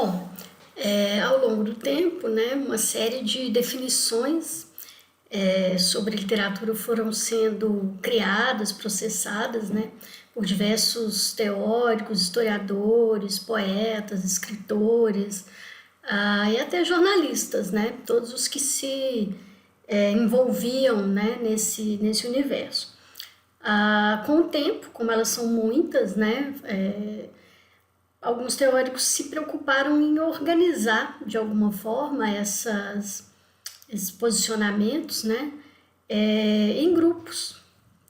Bom, ao longo do tempo, né, uma série de definições sobre literatura foram sendo criadas, processadas, né, por diversos teóricos, historiadores, poetas, escritores, e até jornalistas, né, todos os que se envolviam, né, nesse universo. Com o tempo, como elas são muitas, né, alguns teóricos se preocuparam em organizar de alguma forma esses posicionamentos, né, em grupos,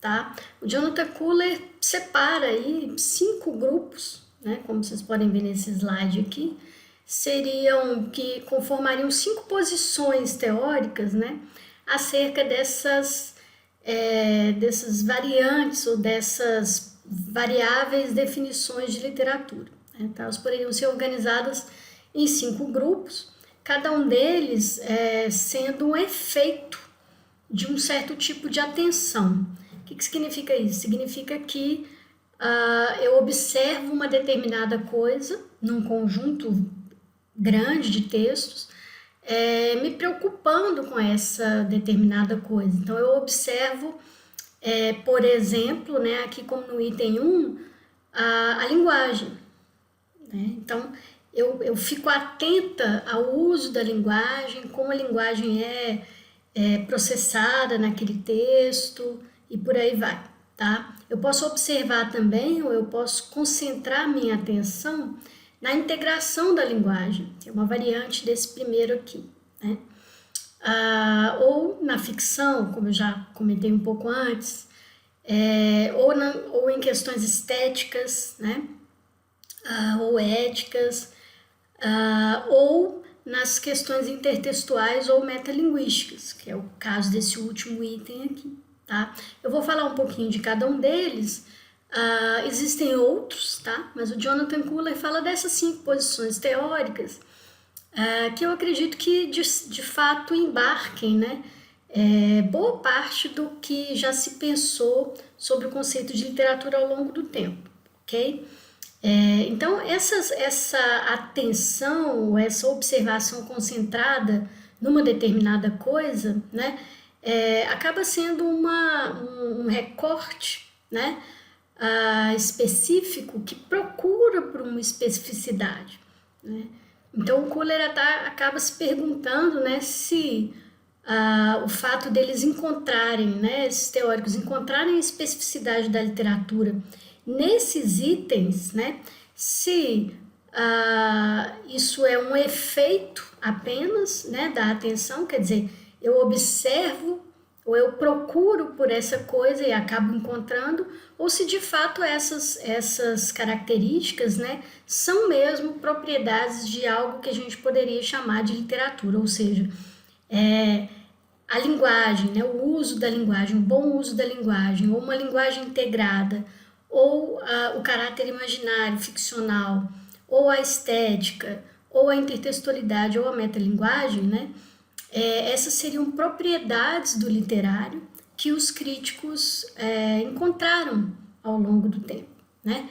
tá? O Jonathan Kuhler separa aí 5 grupos, né, como vocês podem ver nesse slide aqui, que conformariam 5 posições teóricas, né, acerca dessas variantes ou dessas variáveis definições de literatura. Então, elas poderiam ser organizadas em 5 grupos, cada um deles sendo um efeito de um certo tipo de atenção. O que significa isso? Significa que eu observo uma determinada coisa num conjunto grande de textos, me preocupando com essa determinada coisa. Então, eu observo, por exemplo, né, aqui como no item 1, a linguagem. Né? Então, eu fico atenta ao uso da linguagem, como a linguagem é processada naquele texto e por aí vai. Tá? Eu posso observar também, ou eu posso concentrar minha atenção na integração da linguagem, que é uma variante desse primeiro aqui. Né? Ou na ficção, como eu já comentei um pouco antes, ou em questões estéticas, né? Ou éticas, ou nas questões intertextuais ou metalinguísticas, que é o caso desse último item aqui. Tá? Eu vou falar um pouquinho de cada um deles. Existem outros, tá? Mas o Jonathan Kuhler fala dessas 5 posições teóricas que eu acredito que de fato embarquem, né, boa parte do que já se pensou sobre o conceito de literatura ao longo do tempo, ok? Então, essa atenção, essa observação concentrada numa determinada coisa, né, acaba sendo um recorte, né, específico que procura por uma especificidade. Né? Então, o Kuhler acaba se perguntando, né, se o fato deles encontrarem, né, esses teóricos encontrarem a especificidade da literatura nesses itens, né, se isso é um efeito apenas, né, da atenção, quer dizer, eu observo ou eu procuro por essa coisa e acabo encontrando, ou se de fato essas características, né, são mesmo propriedades de algo que a gente poderia chamar de literatura, ou seja, a linguagem, né, o uso da linguagem, o bom uso da linguagem, ou uma linguagem integrada, ou o caráter imaginário, ficcional, ou a estética, ou a intertextualidade, ou a metalinguagem, né, essas seriam propriedades do literário que os críticos encontraram ao longo do tempo. Né?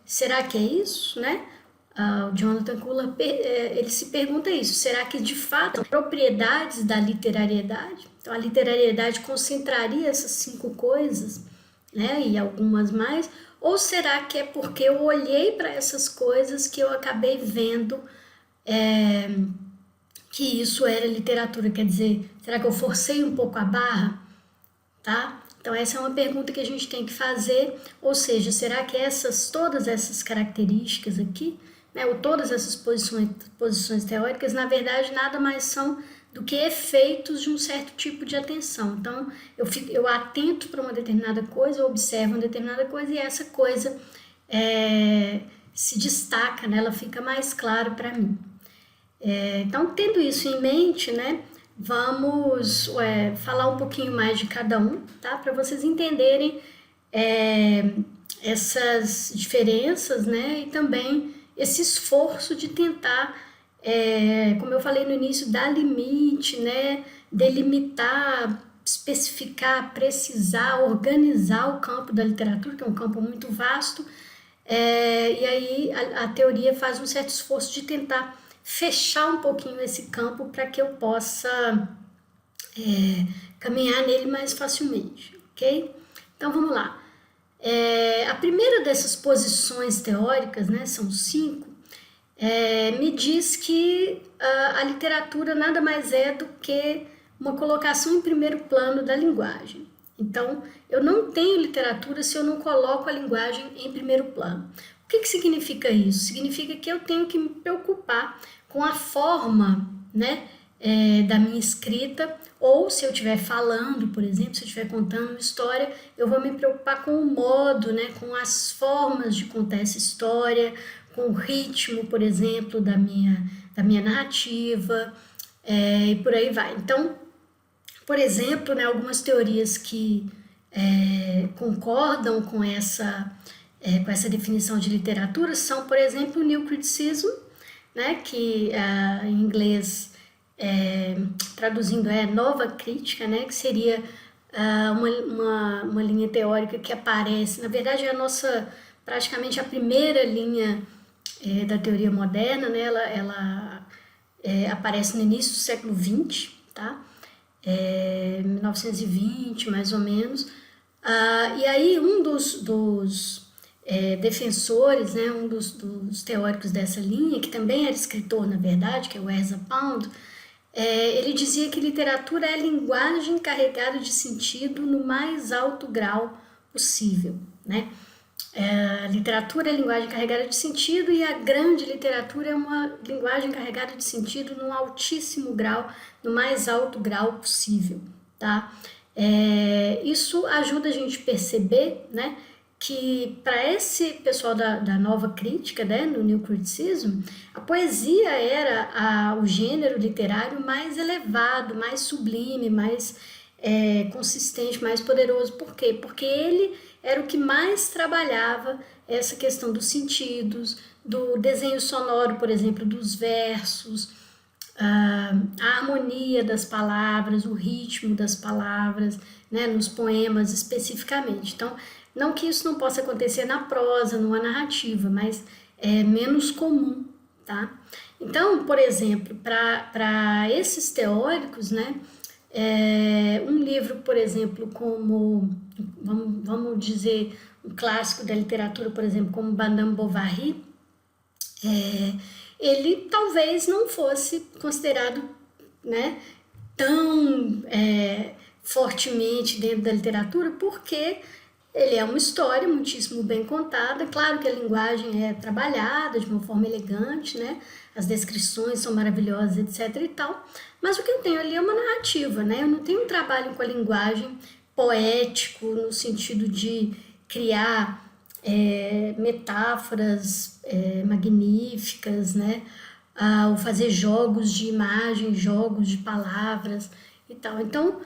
Será que é isso? Né? O Jonathan Kuhler ele se pergunta isso. Será que de fato são propriedades da literariedade? Então a literariedade concentraria essas 5 coisas, né, e algumas mais? Ou será que é porque eu olhei para essas coisas que eu acabei vendo que isso era literatura? Quer dizer, será que eu forcei um pouco a barra? Tá? Então essa é uma pergunta que a gente tem que fazer, ou seja, será que todas essas características aqui, né, ou todas essas posições teóricas, na verdade nada mais são do que efeitos de um certo tipo de atenção. Então eu atento para uma determinada coisa, eu observo uma determinada coisa e essa coisa se destaca, né, ela fica mais clara para mim. Então, tendo isso em mente, né, vamos falar um pouquinho mais de cada um, tá? Para vocês entenderem essas diferenças, né? E também esse esforço de tentar, como eu falei no início, dar limite, né? Delimitar, especificar, precisar, organizar o campo da literatura, que é um campo muito vasto, E aí a teoria faz um certo esforço de tentar fechar um pouquinho esse campo para que eu possa caminhar nele mais facilmente, ok? Então vamos lá. A primeira dessas posições teóricas, né, são 5, me diz que a literatura nada mais é do que uma colocação em primeiro plano da linguagem. Então, eu não tenho literatura se eu não coloco a linguagem em primeiro plano. O que significa isso? Significa que eu tenho que me preocupar com a forma, né, da minha escrita, ou se eu estiver falando, por exemplo, se eu estiver contando uma história, eu vou me preocupar com o modo, né, com as formas de contar essa história, com o ritmo, por exemplo, da minha narrativa, e por aí vai. Então, por exemplo, né, algumas teorias que concordam com essa definição de literatura são, por exemplo, o New Criticism, né, que em inglês, traduzindo, é nova crítica, né, que seria uma linha teórica que aparece, na verdade é praticamente a primeira linha da teoria moderna, né, ela aparece no início do século XX, tá? 1920 mais ou menos, e aí um dos defensores, né, um dos teóricos dessa linha, que também era escritor na verdade, que é o Ezra Pound, ele dizia que literatura é a linguagem carregada de sentido no mais alto grau possível, né? A literatura é a linguagem carregada de sentido e a grande literatura é uma linguagem carregada de sentido num altíssimo grau, no mais alto grau possível, tá? Isso ajuda a gente a perceber, né, que para esse pessoal da nova crítica, né, no New Criticism, a poesia era o gênero literário mais elevado, mais sublime, mais consistente, mais poderoso. Por quê? Porque ele era o que mais trabalhava essa questão dos sentidos, do desenho sonoro, por exemplo, dos versos, a harmonia das palavras, o ritmo das palavras, né, nos poemas especificamente. Então, não que isso não possa acontecer na prosa, numa narrativa, mas é menos comum, tá? Então, por exemplo, para esses teóricos, né, um livro, por exemplo, como, vamos dizer, um clássico da literatura, por exemplo, como Madame Bovary, ele talvez não fosse considerado, né, tão fortemente dentro da literatura, porque ele é uma história muitíssimo bem contada. Claro que a linguagem é trabalhada de uma forma elegante, né? As descrições são maravilhosas, etc e tal. Mas o que eu tenho ali é uma narrativa, né? Eu não tenho um trabalho com a linguagem poético, no sentido de criar metáforas magníficas, né? Ou fazer jogos de imagem, jogos de palavras e tal. Então,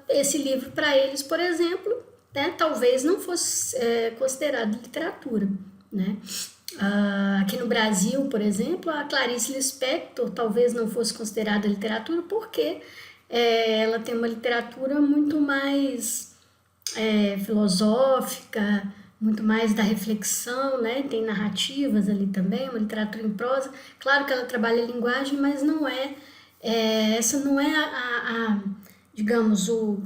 esse livro para eles, por exemplo, né, talvez não fosse considerado literatura, né? Aqui no Brasil, por exemplo, a Clarice Lispector talvez não fosse considerada literatura porque ela tem uma literatura muito mais filosófica, muito mais da reflexão, né? Tem narrativas ali também, uma literatura em prosa. Claro que ela trabalha a linguagem, mas não essa não é digamos, o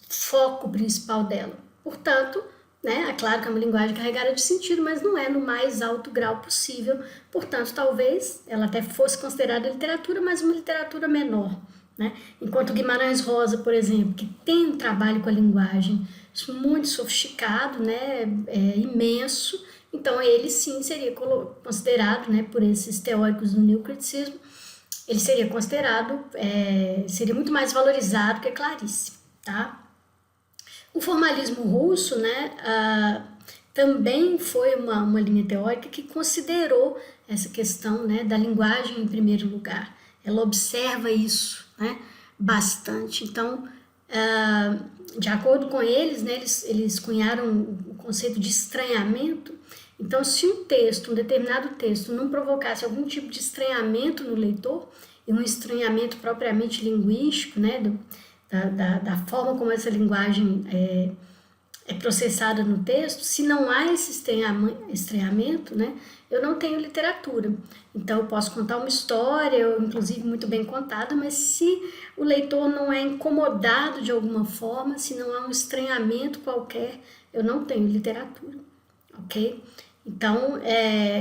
foco principal dela. Portanto, né, é claro que é uma linguagem carregada de sentido, mas não é no mais alto grau possível. Portanto, talvez ela até fosse considerada literatura, mas uma literatura menor, né? Enquanto Guimarães Rosa, por exemplo, que tem um trabalho com a linguagem muito sofisticado, né, imenso, então ele sim seria considerado, né, por esses teóricos do neocriticismo, ele seria considerado, seria muito mais valorizado que a Clarice, tá? O formalismo russo, né, também foi uma linha teórica que considerou essa questão, né, da linguagem em primeiro lugar. Ela observa isso, né, bastante. Então, de acordo com eles, né, eles cunharam o conceito de estranhamento. Então, se um determinado texto não provocasse algum tipo de estranhamento no leitor, e um estranhamento propriamente linguístico, né, da forma como essa linguagem é processada no texto, se não há esse estranhamento, né, eu não tenho literatura. Então, eu posso contar uma história, inclusive muito bem contada, mas se o leitor não é incomodado de alguma forma, se não há um estranhamento qualquer, eu não tenho literatura, ok? Então,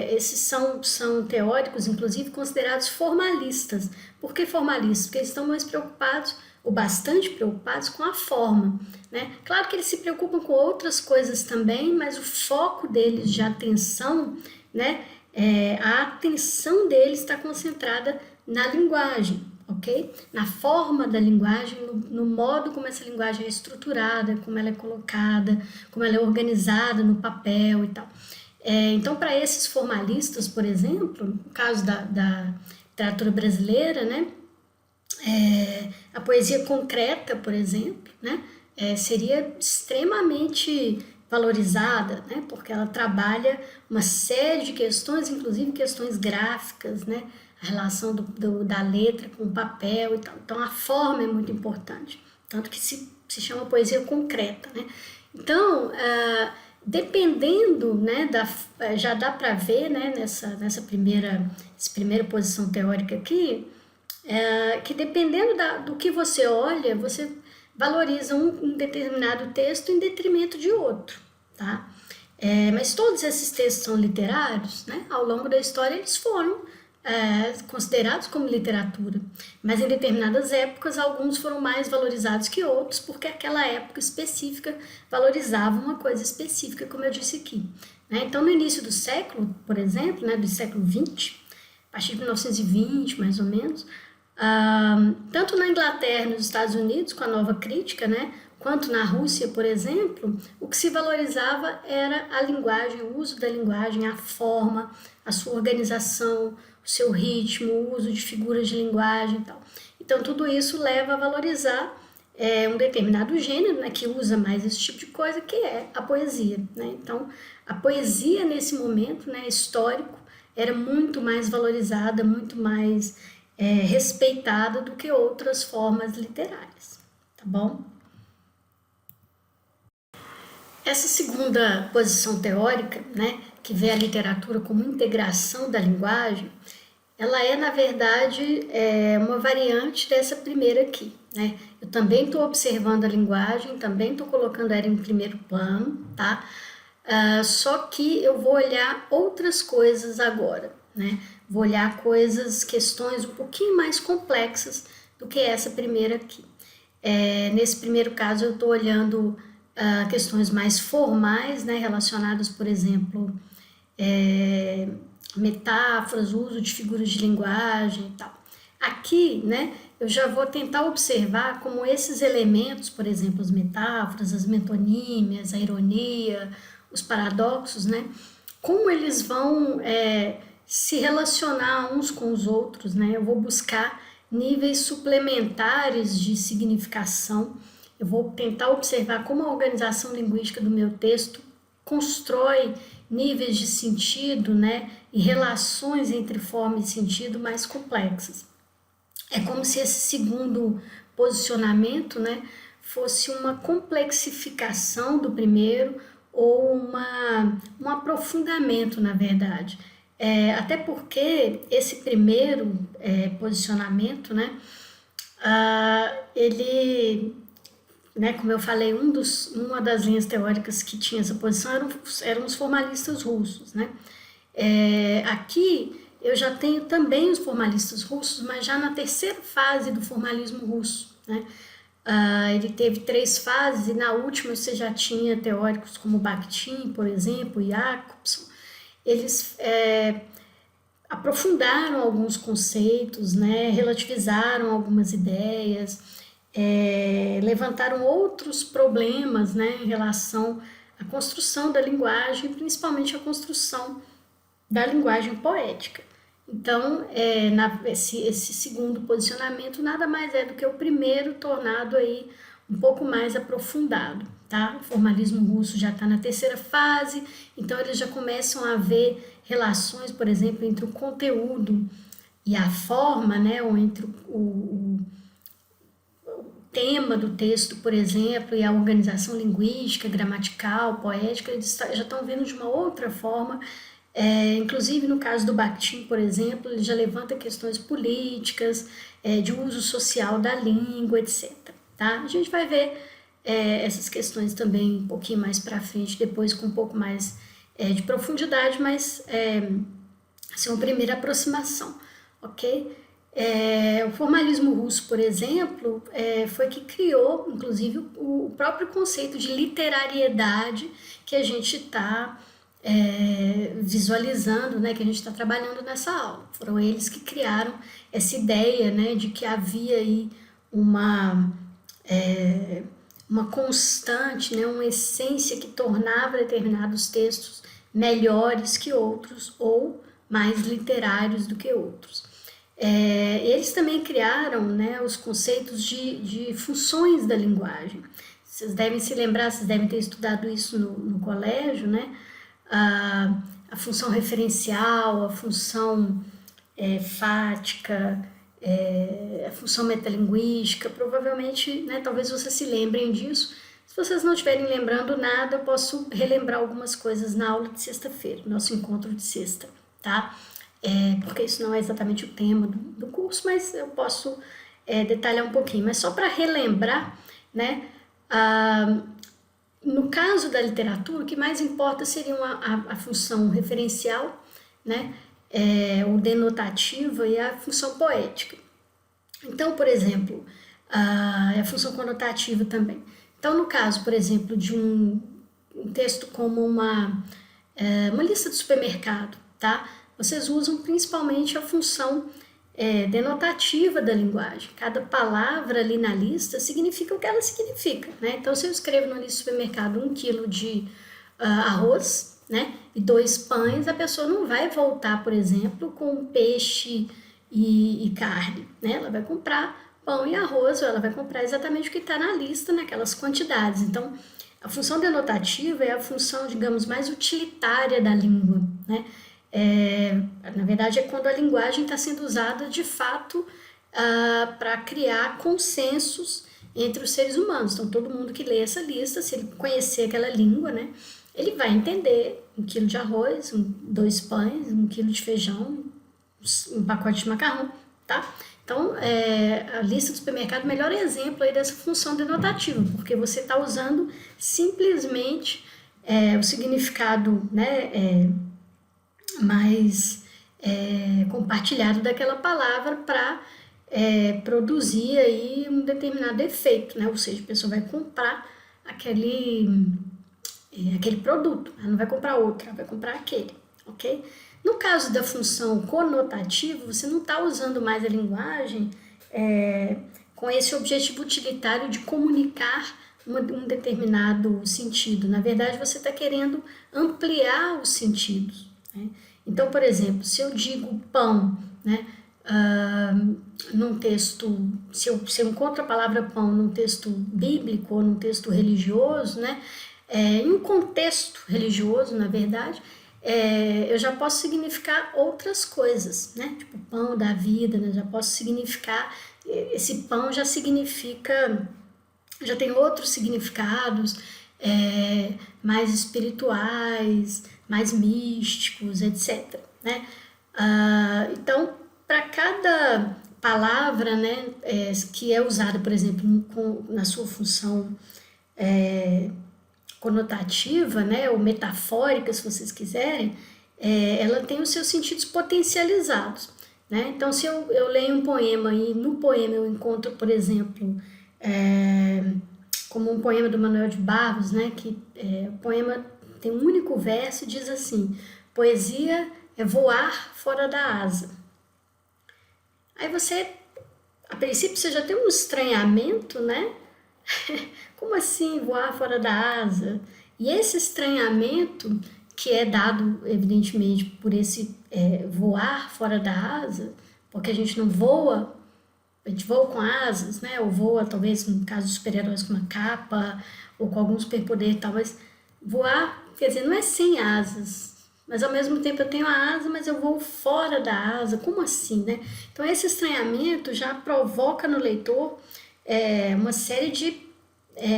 esses são teóricos, inclusive, considerados formalistas. Por que formalistas? Porque eles estão mais preocupados, ou bastante preocupados, com a forma, né? Claro que eles se preocupam com outras coisas também, mas o foco deles de atenção, né? A atenção deles está concentrada na linguagem, ok? Na forma da linguagem, no modo como essa linguagem é estruturada, como ela é colocada, como ela é organizada no papel e tal. Então, para esses formalistas, por exemplo, no caso da literatura brasileira, né, a poesia concreta, por exemplo, né, seria extremamente valorizada, né, porque ela trabalha uma série de questões, inclusive questões gráficas, né, a relação da letra com o papel e tal. Então, a forma é muito importante, tanto que se chama poesia concreta, né. Então, dependendo, né, já dá para ver, né, nessa primeira posição teórica aqui, que dependendo do que você olha, você valoriza um determinado texto em detrimento de outro, tá? Mas todos esses textos são literários, né? Ao longo da história eles foram considerados como literatura, mas em determinadas épocas alguns foram mais valorizados que outros, porque aquela época específica valorizava uma coisa específica, como eu disse aqui, né? Então, no início do século, por exemplo, né, do século XX, a partir de 1920, mais ou menos, tanto na Inglaterra e nos Estados Unidos, com a nova crítica, né, quanto na Rússia, por exemplo, o que se valorizava era a linguagem, o uso da linguagem, a forma, a sua organização, o seu ritmo, o uso de figuras de linguagem e tal. Então, tudo isso leva a valorizar um determinado gênero, né, que usa mais esse tipo de coisa, que é a poesia, né? Então, a poesia nesse momento, né, histórico, era muito mais valorizada, muito mais respeitada do que outras formas literárias, tá bom? Essa segunda posição teórica, né, que vê a literatura como integração da linguagem, ela é, na verdade, uma variante dessa primeira aqui, né? Eu também estou observando a linguagem, também estou colocando ela em primeiro plano, tá? Só que eu vou olhar outras coisas agora, né? Vou olhar questões um pouquinho mais complexas do que essa primeira aqui. Nesse primeiro caso, eu estou olhando questões mais formais, né? Relacionadas, por exemplo, metáforas, uso de figuras de linguagem e tal. Aqui, né, eu já vou tentar observar como esses elementos, por exemplo, as metáforas, as metonímias, a ironia, os paradoxos, né, como eles vão se relacionar uns com os outros, né? Eu vou buscar níveis suplementares de significação, eu vou tentar observar como a organização linguística do meu texto constrói níveis de sentido, né, e relações entre forma e sentido mais complexas. É como se esse segundo posicionamento, né, fosse uma complexificação do primeiro ou um aprofundamento, na verdade. Até porque esse primeiro posicionamento, né, ele, né, como eu falei, uma das linhas teóricas que tinha essa posição eram os formalistas russos, né? Aqui eu já tenho também os formalistas russos, mas já na terceira fase do formalismo russo, né? Ele teve 3 fases e na última você já tinha teóricos como Bakhtin, por exemplo, Jacobson. Eles aprofundaram alguns conceitos, né? Relativizaram algumas ideias, levantaram outros problemas, né, em relação à construção da linguagem, principalmente a construção da linguagem poética. Então, esse segundo posicionamento nada mais é do que o primeiro tornado aí um pouco mais aprofundado, tá? O formalismo russo já está na terceira fase, então eles já começam a ver relações, por exemplo, entre o conteúdo e a forma, né, ou entre tema do texto, por exemplo, e a organização linguística, gramatical, poética, eles já estão vendo de uma outra forma. Inclusive, no caso do Bakhtin, por exemplo, ele já levanta questões políticas, de uso social da língua, etc. Tá? A gente vai ver essas questões também um pouquinho mais para frente, depois com um pouco mais de profundidade, mas essa é uma primeira aproximação, ok? O formalismo russo, por exemplo, foi que criou, inclusive, o próprio conceito de literariedade que a gente está visualizando, né, que a gente está trabalhando nessa aula. Foram eles que criaram essa ideia, né, de que havia aí uma constante, né, uma essência que tornava determinados textos melhores que outros ou mais literários do que outros. Eles também criaram, né, os conceitos de funções da linguagem. Vocês devem se lembrar, vocês devem ter estudado isso no colégio, né? A função referencial, a função fática, a função metalinguística, provavelmente, né, talvez vocês se lembrem disso. Se vocês não estiverem lembrando nada, eu posso relembrar algumas coisas na aula de sexta-feira, nosso encontro de sexta, tá? Porque isso não é exatamente o tema do curso, mas eu posso detalhar um pouquinho. Mas só para relembrar, né, no caso da literatura, o que mais importa seria a função referencial, né, o denotativa e a função poética. Então, por exemplo, a função conotativa também. Então, no caso, por exemplo, de um texto como uma lista de supermercado, tá? Vocês usam principalmente a função denotativa da linguagem. Cada palavra ali na lista significa o que ela significa, né? Então, se eu escrevo na lista de supermercado 1 quilo de arroz, né, e 2 pães, a pessoa não vai voltar, por exemplo, com peixe e carne, né? Ela vai comprar pão e arroz, ou ela vai comprar exatamente o que está na lista, naquelas quantidades. Então, a função denotativa é a função, digamos, mais utilitária da língua, né? Na verdade, é quando a linguagem está sendo usada de fato para criar consensos entre os seres humanos. Então, todo mundo que lê essa lista, se ele conhecer aquela língua, né, ele vai entender 1 quilo de arroz, 2 pães, 1 quilo de feijão, um pacote de macarrão, tá? Então, a lista do supermercado é o melhor exemplo aí dessa função denotativa, porque você está usando simplesmente o significado, né, mais compartilhado daquela palavra para produzir aí um determinado efeito, né? Ou seja, a pessoa vai comprar aquele produto, ela não vai comprar outro, ela vai comprar aquele, ok? No caso da função conotativa, você não está usando mais a linguagem com esse objetivo utilitário de comunicar um determinado sentido. Na verdade, você está querendo ampliar os sentidos, né? Então, por exemplo, se eu digo pão, né, num texto, se eu encontro a palavra pão num texto bíblico ou num texto religioso, né, em um contexto religioso, na verdade, eu já posso significar outras coisas, né, tipo pão da vida, né, já posso significar, esse pão já significa, já tem outros significados, mais espirituais, mais místicos, etc, né? Então, para cada palavra, né, que é usada, por exemplo, na sua função conotativa, né, ou metafórica, se vocês quiserem, ela tem os seus sentidos potencializados, né? Então, se eu leio um poema e no poema eu encontro, por exemplo, como um poema do Manuel de Barros, né, que o poema tem um único verso e diz assim: poesia é voar fora da asa. Aí você, a princípio, você já tem um estranhamento, né? Como assim voar fora da asa? E esse estranhamento, que é dado, evidentemente, por esse voar fora da asa, porque a gente não voa, a gente voa com asas, né? Ou voa, talvez, no caso dos super-heróis, com uma capa, ou com algum superpoder e tal, mas voar, quer dizer, não é sem asas, mas ao mesmo tempo eu tenho a asa, mas eu vou fora da asa, como assim, né? Então esse estranhamento já provoca no leitor uma série de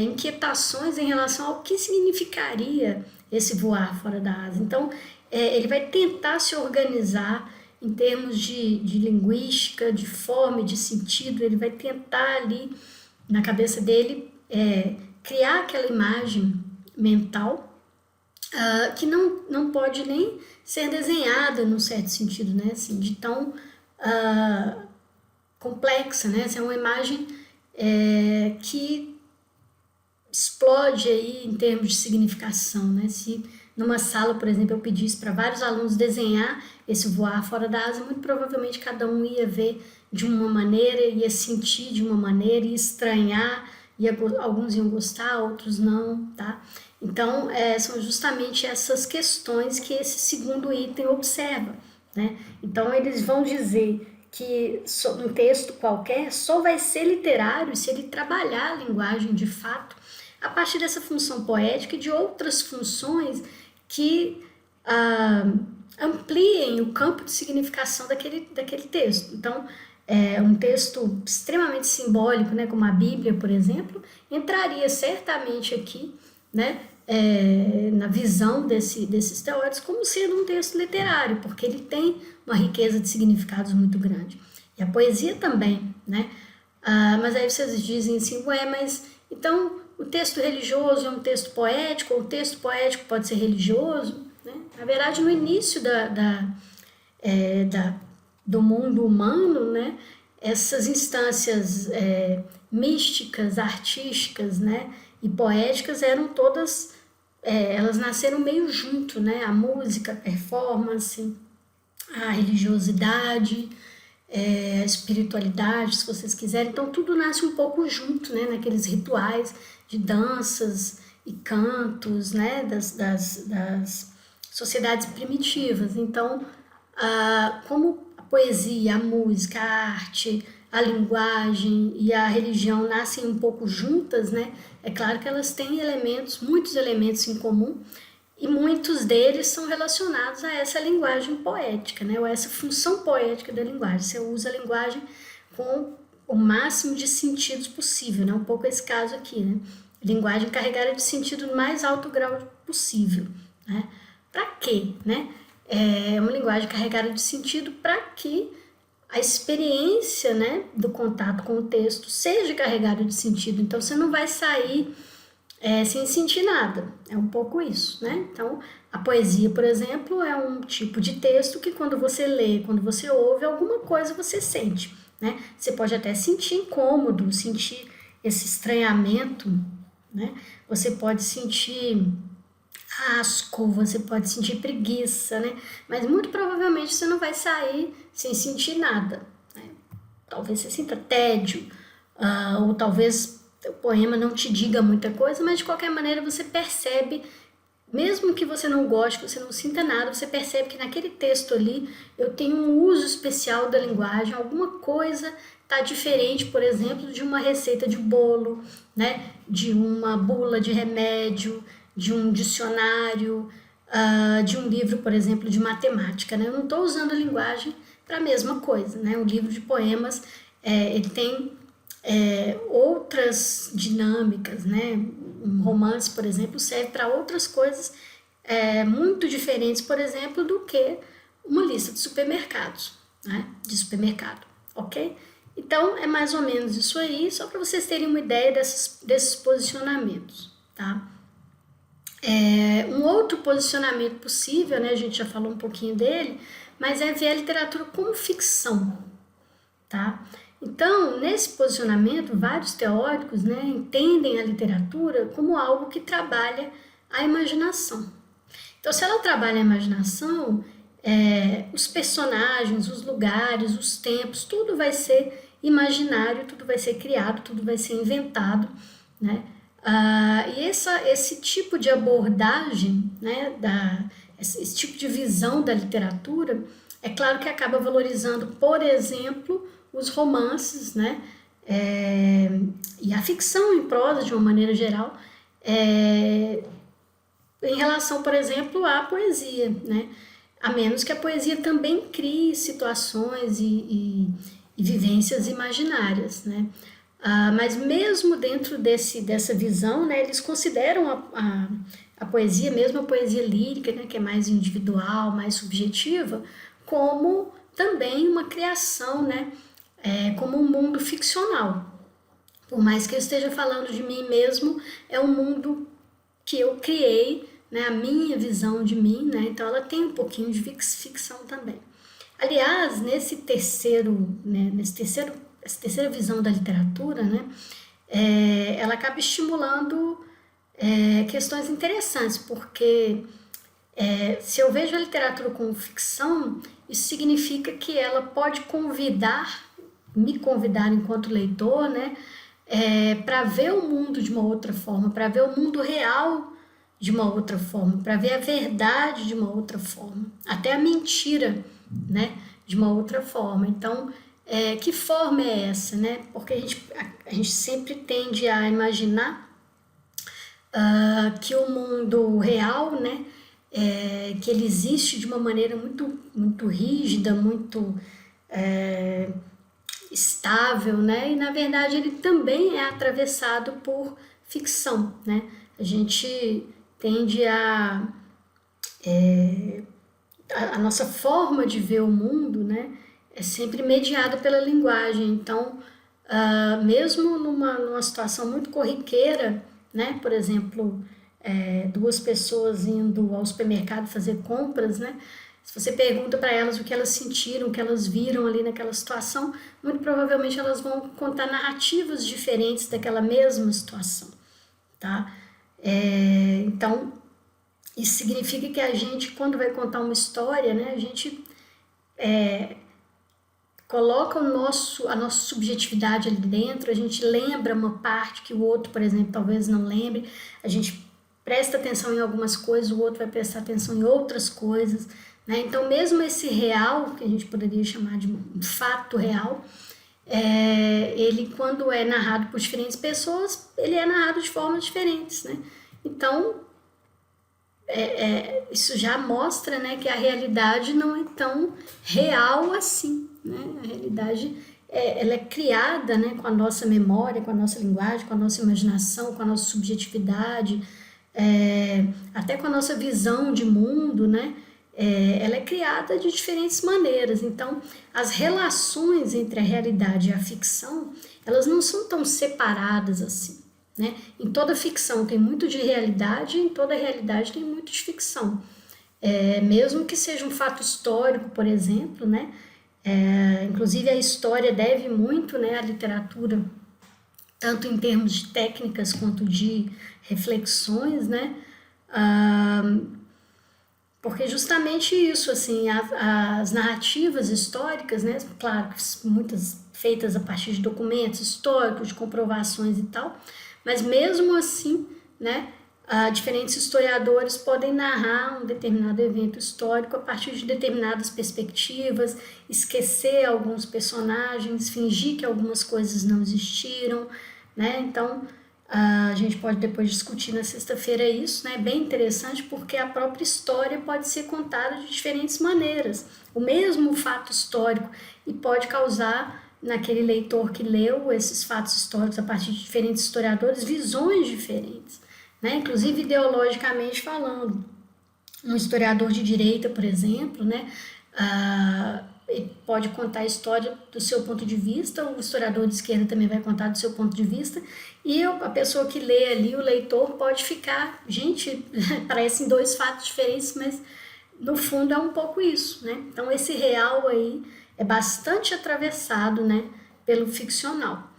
inquietações em relação ao que significaria esse voar fora da asa. Então, ele vai tentar se organizar em termos de linguística, de forma, de sentido, ele vai tentar ali, na cabeça dele, criar aquela imagem mental que não pode nem ser desenhada num certo sentido, né? Assim, de tão complexa, né? Essa é uma imagem que explode aí em termos de significação, né? Se numa sala, por exemplo, eu pedisse para vários alunos desenhar esse voar fora da asa, muito provavelmente cada um ia ver de uma maneira, ia sentir de uma maneira, ia estranhar, alguns iam gostar, outros não, tá? Então, são justamente essas questões que esse segundo item observa, né? Então, eles vão dizer que um texto qualquer só vai ser literário se ele trabalhar a linguagem de fato a partir dessa função poética e de outras funções que ampliem o campo de significação daquele texto. Então, um texto extremamente simbólico, né, como a Bíblia, por exemplo, entraria certamente aqui, né, na visão desses teóricos como sendo um texto literário, porque ele tem uma riqueza de significados muito grande. E a poesia também, né? Mas aí vocês dizem assim, mas então o texto religioso é um texto poético, ou o texto poético pode ser religioso, né? Na verdade, no início do mundo humano, né, essas instâncias místicas, artísticas, né, e poéticas eram todas, elas nasceram meio junto, né, a música, a performance, a religiosidade, a espiritualidade, se vocês quiserem. Então tudo nasce um pouco junto, né, naqueles rituais de danças e cantos, né, das sociedades primitivas. Então, como a poesia, a música, a arte, a linguagem e a religião nascem um pouco juntas, né? É claro que elas têm muitos elementos em comum, e muitos deles são relacionados a essa linguagem poética, né? Ou a essa função poética da linguagem. Você usa a linguagem com o máximo de sentidos possível, né? Um pouco esse caso aqui, né? Linguagem carregada de sentido no mais alto grau possível, né? Para quê, né? É uma linguagem carregada de sentido para que a experiência, né, do contato com o texto seja carregada de sentido. Então, você não vai sair sem sentir nada. É um pouco isso, né? Então, a poesia, por exemplo, é um tipo de texto que quando você lê, quando você ouve, alguma coisa você sente, né? Você pode até sentir incômodo, sentir esse estranhamento, né? Você pode sentir asco, você pode sentir preguiça, né? Mas muito provavelmente você não vai sair sem sentir nada, né? Talvez você sinta tédio, ou talvez o poema não te diga muita coisa, mas de qualquer maneira você percebe, mesmo que você não goste, que você não sinta nada, você percebe que naquele texto ali eu tenho um uso especial da linguagem, alguma coisa está diferente, por exemplo, de uma receita de bolo, né? De uma bula de remédio, de um dicionário, de um livro, por exemplo, de matemática, né? Eu não estou usando a linguagem para a mesma coisa, né? O livro de poemas, ele tem outras dinâmicas, né? Um romance, por exemplo, serve para outras coisas muito diferentes, por exemplo, do que uma lista de supermercados, né? De supermercado, ok? Então, é mais ou menos isso aí, só para vocês terem uma ideia desses posicionamentos, tá? Um outro posicionamento possível, né? A gente já falou um pouquinho dele, mas é ver a literatura como ficção, tá? Então, nesse posicionamento, vários teóricos, né, entendem a literatura como algo que trabalha a imaginação. Então, se ela trabalha a imaginação, os personagens, os lugares, os tempos, tudo vai ser imaginário, tudo vai ser criado, tudo vai ser inventado, né? E esse tipo de abordagem, né, esse tipo de visão da literatura, é claro que acaba valorizando, por exemplo, os romances, né, e a ficção em prosa de uma maneira geral, em relação, por exemplo, à poesia, né, a menos que a poesia também crie situações e vivências imaginárias, né. Mas mesmo dentro dessa visão, né, eles consideram a poesia, mesmo a poesia lírica, né, que é mais individual, mais subjetiva, como também uma criação, né, como um mundo ficcional. Por mais que eu esteja falando de mim mesmo, é um mundo que eu criei, né, a minha visão de mim, né, então ela tem um pouquinho de ficção também. Aliás, essa terceira visão da literatura, né, ela acaba estimulando questões interessantes, porque se eu vejo a literatura como ficção, isso significa que ela pode me convidar enquanto leitor, né, para ver o mundo de uma outra forma, para ver o mundo real de uma outra forma, para ver a verdade de uma outra forma, até a mentira, né, de uma outra forma. Então, que forma é essa, né? Porque a gente sempre tende a imaginar que o mundo real, né, que ele existe de uma maneira muito, muito rígida, muito estável, né? E na verdade ele também é atravessado por ficção, né? A gente tende a nossa forma de ver o mundo, né, é sempre mediada pela linguagem. Então, mesmo numa situação muito corriqueira, né, por exemplo, duas pessoas indo ao supermercado fazer compras, né, se você pergunta para elas o que elas sentiram, o que elas viram ali naquela situação, muito provavelmente elas vão contar narrativas diferentes daquela mesma situação, tá? Então, isso significa que a gente, quando vai contar uma história, né, a gente coloca a nossa subjetividade ali dentro, a gente lembra uma parte que o outro, por exemplo, talvez não lembre, a gente presta atenção em algumas coisas, o outro vai prestar atenção em outras coisas, né? Então, mesmo esse real, que a gente poderia chamar de um fato real, ele, quando é narrado por diferentes pessoas, ele é narrado de formas diferentes, né? Então, isso já mostra, né, que a realidade não é tão real assim, né? A realidade ela é criada, né, com a nossa memória, com a nossa linguagem, com a nossa imaginação, com a nossa subjetividade, até com a nossa visão de mundo, né? Ela é criada de diferentes maneiras. Então, as relações entre a realidade e a ficção, elas não são tão separadas assim, né? Em toda ficção tem muito de realidade, em toda realidade tem muito de ficção. Mesmo que seja um fato histórico, por exemplo, né? Inclusive a história deve muito, né, à literatura, tanto em termos de técnicas quanto de reflexões, né? Porque justamente isso, assim, as narrativas históricas, né, claro que muitas feitas a partir de documentos históricos, de comprovações e tal, mas mesmo assim, né, diferentes historiadores podem narrar um determinado evento histórico a partir de determinadas perspectivas, esquecer alguns personagens, fingir que algumas coisas não existiram, né? Então, a gente pode depois discutir na sexta-feira isso, né? É bem interessante porque a própria história pode ser contada de diferentes maneiras. O mesmo fato histórico e pode causar naquele leitor que leu esses fatos históricos a partir de diferentes historiadores visões diferentes, né? Inclusive ideologicamente falando. Um historiador de direita, por exemplo, né? Ele pode contar a história do seu ponto de vista, o historiador de esquerda também vai contar do seu ponto de vista, e a pessoa que lê ali, o leitor, pode ficar, gente, parecem dois fatos diferentes, mas no fundo é um pouco isso, né? Então esse real aí é bastante atravessado, né, pelo ficcional.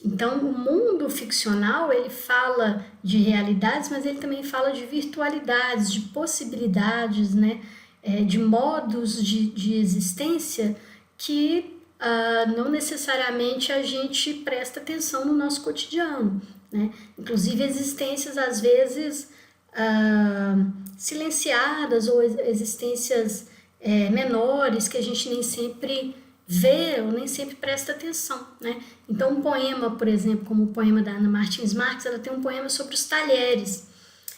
Então o mundo ficcional, ele fala de realidades, mas ele também fala de virtualidades, de possibilidades, né? De modos de existência que não necessariamente a gente presta atenção no nosso cotidiano, né? Inclusive existências às vezes silenciadas ou existências menores que a gente nem sempre vê ou nem sempre presta atenção, né? Então um poema, por exemplo, como o poema da Ana Martins Marques, ela tem um poema sobre os talheres.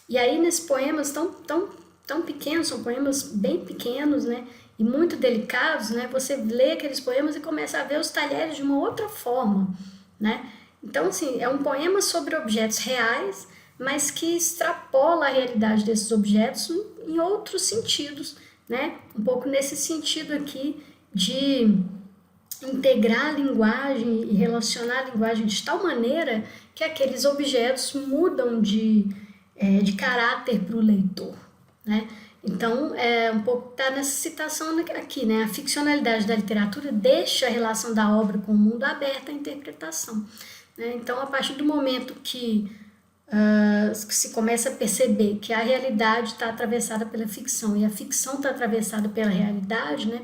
E aí nesses poemas tão pequenos, são poemas bem pequenos, né, e muito delicados, né, você lê aqueles poemas e começa a ver os talheres de uma outra forma, né, Então, assim, é um poema sobre objetos reais, mas que extrapola a realidade desses objetos em outros sentidos, né? Um pouco nesse sentido aqui de integrar a linguagem e relacionar a linguagem de tal maneira que aqueles objetos mudam de caráter para o leitor, né? Então, um pouco está nessa citação aqui, né? A ficcionalidade da literatura deixa a relação da obra com o mundo aberta à interpretação, né? Então, a partir do momento que se começa a perceber que a realidade está atravessada pela ficção e a ficção está atravessada pela realidade, né?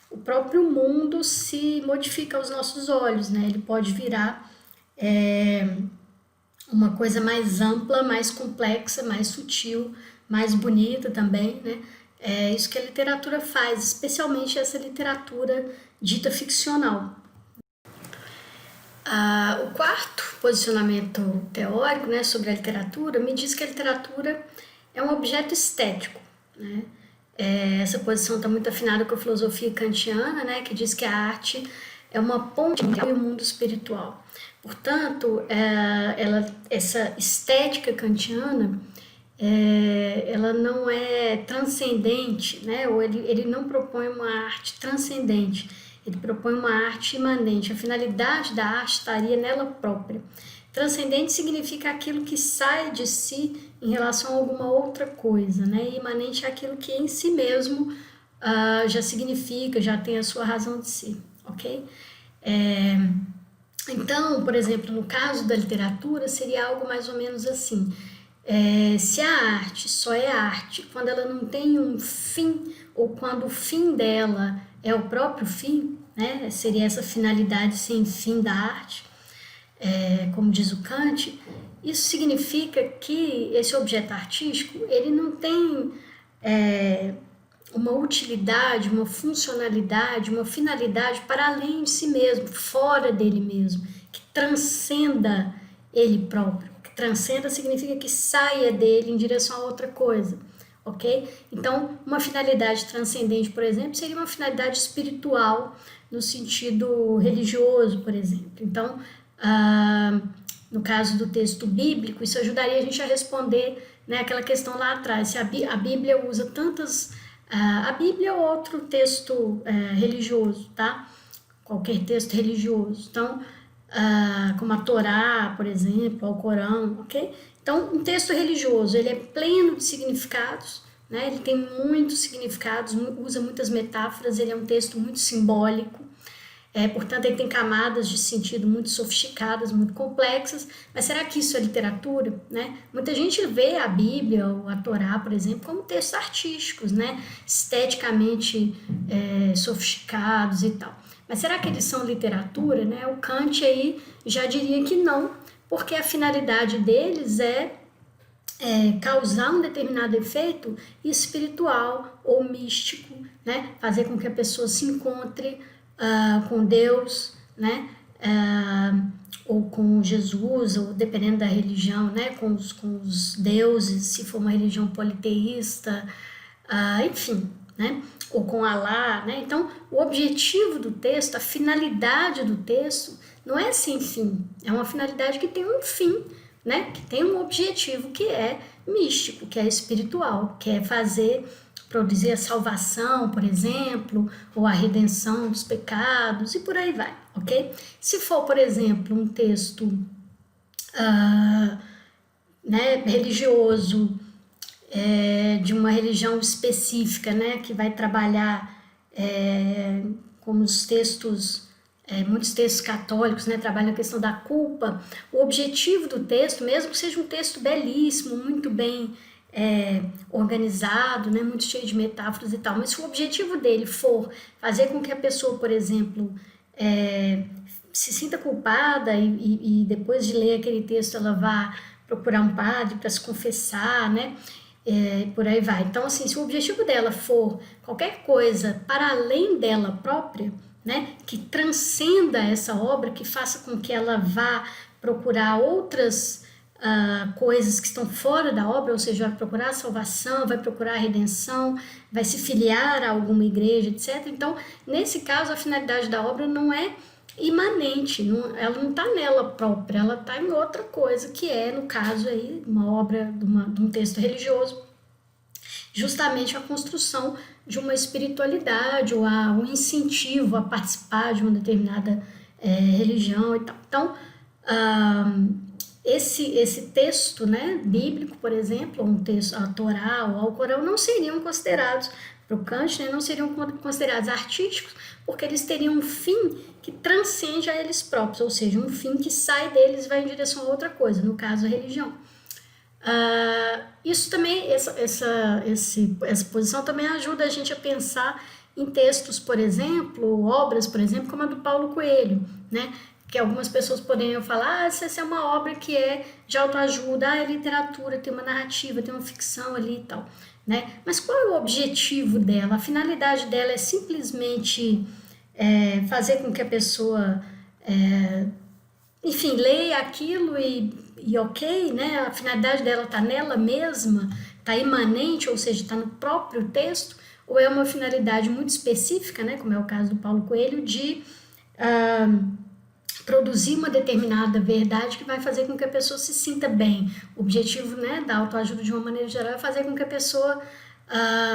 O próprio mundo se modifica aos nossos olhos, né? Ele pode virar uma coisa mais ampla, mais complexa, mais sutil, mais bonita também, né? É isso que a literatura faz, especialmente essa literatura dita ficcional. O quarto posicionamento teórico, né, sobre a literatura me diz que a literatura é um objeto estético, né? Essa posição está muito afinada com a filosofia kantiana, né, que diz que a arte é uma ponte entre o mundo espiritual. Portanto, essa estética kantiana, ela não é transcendente, né, ou ele não propõe uma arte transcendente, ele propõe uma arte imanente. A finalidade da arte estaria nela própria. Transcendente significa aquilo que sai de si em relação a alguma outra coisa, né? E imanente é aquilo que em si mesmo já significa, já tem a sua razão de si, ok? Então, por exemplo, no caso da literatura, seria algo mais ou menos assim. Se a arte só é arte quando ela não tem um fim, ou quando o fim dela é o próprio fim, né? Seria essa finalidade sem fim da arte, como diz o Kant. Isso significa que esse objeto artístico ele não tem uma utilidade, uma funcionalidade, uma finalidade para além de si mesmo, fora dele mesmo, que transcenda ele próprio. Que transcenda significa que saia dele em direção a outra coisa, ok? Então, uma finalidade transcendente, por exemplo, seria uma finalidade espiritual no sentido religioso, por exemplo. Então, no caso do texto bíblico, isso ajudaria a gente a responder, né, aquela questão lá atrás, se a Bíblia usa tantas... a Bíblia ou outro texto religioso, tá? Qualquer texto religioso. Então, como a Torá, por exemplo, o Corão, ok? Então, um texto religioso, ele é pleno de significados, né? Ele tem muitos significados, usa muitas metáforas, ele é um texto muito simbólico. Portanto, ele tem camadas de sentido muito sofisticadas, muito complexas, mas será que isso é literatura? Né? Muita gente vê a Bíblia ou a Torá, por exemplo, como textos artísticos, né? Esteticamente sofisticados e tal. Mas será que eles são literatura? Né? O Kant aí já diria que não, porque a finalidade deles é causar um determinado efeito espiritual ou místico, né? Fazer com que a pessoa se encontre com Deus, né? Ou com Jesus, ou dependendo da religião, né? com os deuses, se for uma religião politeísta, enfim, né? Ou com Alá, né? Então, o objetivo do texto, a finalidade do texto, não é sem fim, é uma finalidade que tem um fim, né? Que tem um objetivo que é místico, que é espiritual, que é produzir a salvação, por exemplo, ou a redenção dos pecados e por aí vai, ok? Se for, por exemplo, um texto religioso, de uma religião específica, né, que vai trabalhar como os textos, muitos textos católicos, né, trabalham a questão da culpa, o objetivo do texto, mesmo que seja um texto belíssimo, muito bem organizado, né, muito cheio de metáforas e tal, mas se o objetivo dele for fazer com que a pessoa, por exemplo, se sinta culpada e depois de ler aquele texto ela vá procurar um padre para se confessar, né, por aí vai. Então, assim, se o objetivo dela for qualquer coisa para além dela própria, né, que transcenda essa obra, que faça com que ela vá procurar outras coisas que estão fora da obra, ou seja, vai procurar a salvação, vai procurar a redenção, vai se filiar a alguma igreja, etc. Então, nesse caso, a finalidade da obra não é imanente, ela não está nela própria, ela está em outra coisa, que é, no caso aí, uma obra de um texto religioso, justamente a construção de uma espiritualidade ou um incentivo a participar de uma determinada religião e tal. Então, esse texto, né, bíblico, por exemplo, um texto, a Torá ou Alcorão, não seriam considerados, para o Kant, né, não seriam considerados artísticos, porque eles teriam um fim que transcende a eles próprios, ou seja, um fim que sai deles e vai em direção a outra coisa, no caso, a religião. Isso também, essa posição também ajuda a gente a pensar em textos, por exemplo, obras, por exemplo, como a do Paulo Coelho, né? Que algumas pessoas poderiam falar, essa é uma obra que é de autoajuda, é literatura, tem uma narrativa, tem uma ficção ali e tal, né? Mas qual é o objetivo dela? A finalidade dela é simplesmente fazer com que a pessoa, enfim, leia aquilo e ok, né? A finalidade dela está nela mesma, está imanente, ou seja, está no próprio texto, ou é uma finalidade muito específica, né? Como é o caso do Paulo Coelho, de produzir uma determinada verdade que vai fazer com que a pessoa se sinta bem. O objetivo, né, da autoajuda de uma maneira geral é fazer com que a pessoa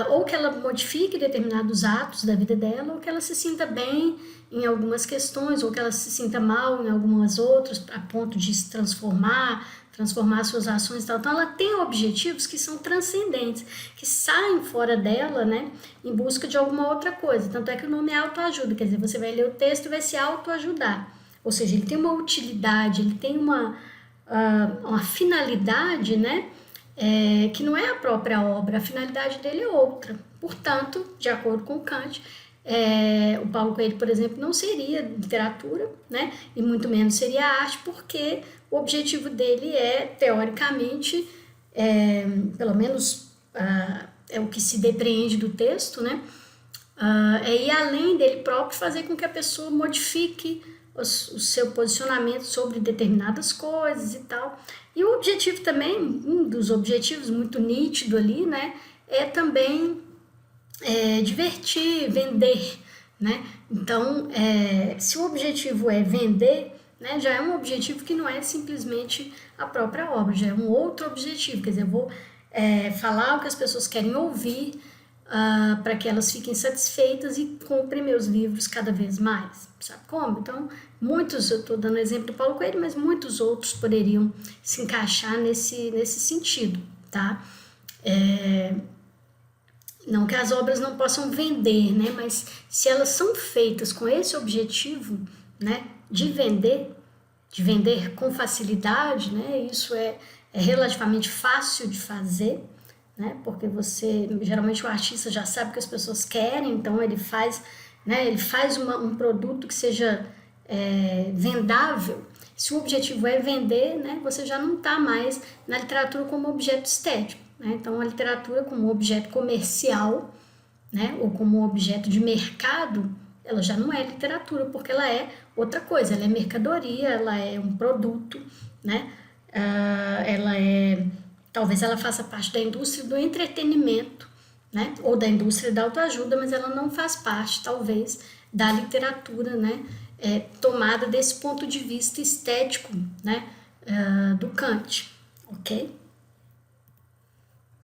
ou que ela modifique determinados atos da vida dela, ou que ela se sinta bem em algumas questões, ou que ela se sinta mal em algumas outras, a ponto de se transformar suas ações e tal. Então ela tem objetivos que são transcendentes, que saem fora dela, né, em busca de alguma outra coisa. Tanto é que o nome é autoajuda, quer dizer, você vai ler o texto e vai se autoajudar. Ou seja, ele tem uma utilidade, ele tem uma finalidade, né, que não é a própria obra, a finalidade dele é outra. Portanto, de acordo com Kant, o Paulo Coelho, por exemplo, não seria literatura, né, e muito menos seria arte, porque o objetivo dele é, teoricamente, pelo menos é o que se depreende do texto, né, é ir além dele próprio, fazer com que a pessoa modifique o seu posicionamento sobre determinadas coisas e tal. E o objetivo também, um dos objetivos muito nítido ali, né, é também divertir, vender, né? Então, se o objetivo é vender, né, já é um objetivo que não é simplesmente a própria obra, já é um outro objetivo, quer dizer, eu vou falar o que as pessoas querem ouvir, para que elas fiquem satisfeitas e comprem meus livros cada vez mais, sabe como? Então, muitos, eu estou dando exemplo do Paulo Coelho, mas muitos outros poderiam se encaixar nesse sentido, tá? Não que as obras não possam vender, né? Mas se elas são feitas com esse objetivo, né, de vender com facilidade, né? Isso é relativamente fácil de fazer, né? Porque geralmente o artista já sabe o que as pessoas querem, então ele faz, né? Ele faz um produto que seja vendável. Se o objetivo é vender, né? Você já não está mais na literatura como objeto estético, né? Então a literatura como objeto comercial, né? Ou como objeto de mercado, ela já não é literatura, porque ela é outra coisa, ela é mercadoria, ela é um produto, né? Talvez ela faça parte da indústria do entretenimento, né? Ou da indústria da autoajuda, mas ela não faz parte, talvez, da literatura, né? Tomada desse ponto de vista estético, né? Do Kant, ok?